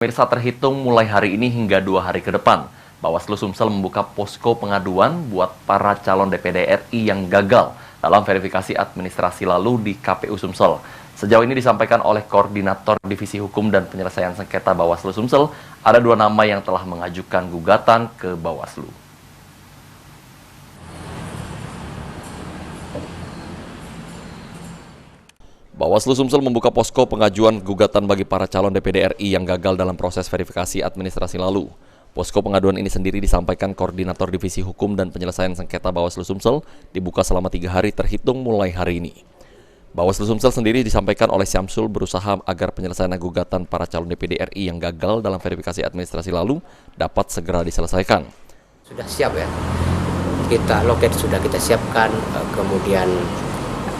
Pemirsa, terhitung mulai hari ini hingga 2 hari ke depan, Bawaslu Sumsel membuka posko pengaduan buat para calon DPD RI yang gagal dalam verifikasi administrasi lalu di KPU Sumsel. Sejauh ini disampaikan oleh Koordinator Divisi Hukum dan Penyelesaian Sengketa Bawaslu Sumsel, ada 2 nama yang telah mengajukan gugatan ke Bawaslu. Bawaslu Sumsel membuka posko pengajuan gugatan bagi para calon DPD RI yang gagal dalam proses verifikasi administrasi lalu. Posko pengaduan ini sendiri disampaikan Koordinator Divisi Hukum dan Penyelesaian Sengketa Bawaslu Sumsel, dibuka selama 3 hari terhitung mulai hari ini. Bawaslu Sumsel sendiri disampaikan oleh Syamsul berusaha agar penyelesaian gugatan para calon DPD RI yang gagal dalam verifikasi administrasi lalu dapat segera diselesaikan. Sudah siap ya, loket sudah kita siapkan, kemudian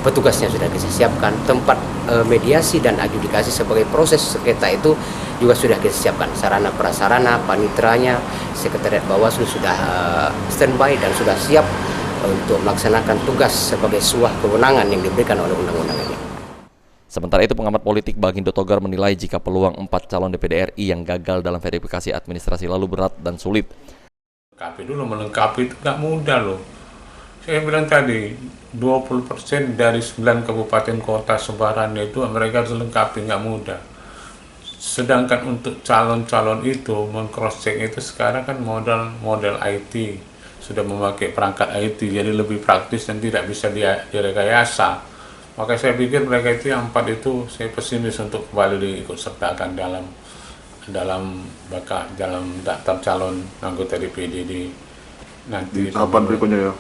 petugasnya sudah kita siapkan, tempat mediasi dan adjudikasi sebagai proses sengketa itu juga sudah kita siapkan, sarana prasarana, panitranya, sekretariat Bawaslu sudah standby dan sudah siap untuk melaksanakan tugas sebagai sebuah kewenangan yang diberikan oleh undang-undang ini. Sementara itu, pengamat politik Bagindo Togar menilai jika peluang 4 calon DPD RI yang gagal dalam verifikasi administrasi lalu berat dan sulit. Melengkapi itu nggak mudah loh. Saya bilang tadi, 20% dari 9 kabupaten kota sebarannya itu mereka harus lengkapi, nggak mudah. Sedangkan untuk calon-calon itu, meng-cross-check itu sekarang kan model IT, sudah memakai perangkat IT, jadi lebih praktis dan tidak bisa direkayasa. Maka saya pikir mereka itu yang 4 itu, saya pesimis untuk kembali diikut sertakan dalam daftar calon anggota DPD di nanti. Tahapan berikutnya ya.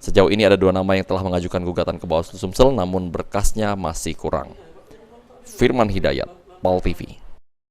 Sejauh ini ada 2 nama yang telah mengajukan gugatan ke Bawaslu Sumsel, namun berkasnya masih kurang. Firman Hidayat, PAL TV.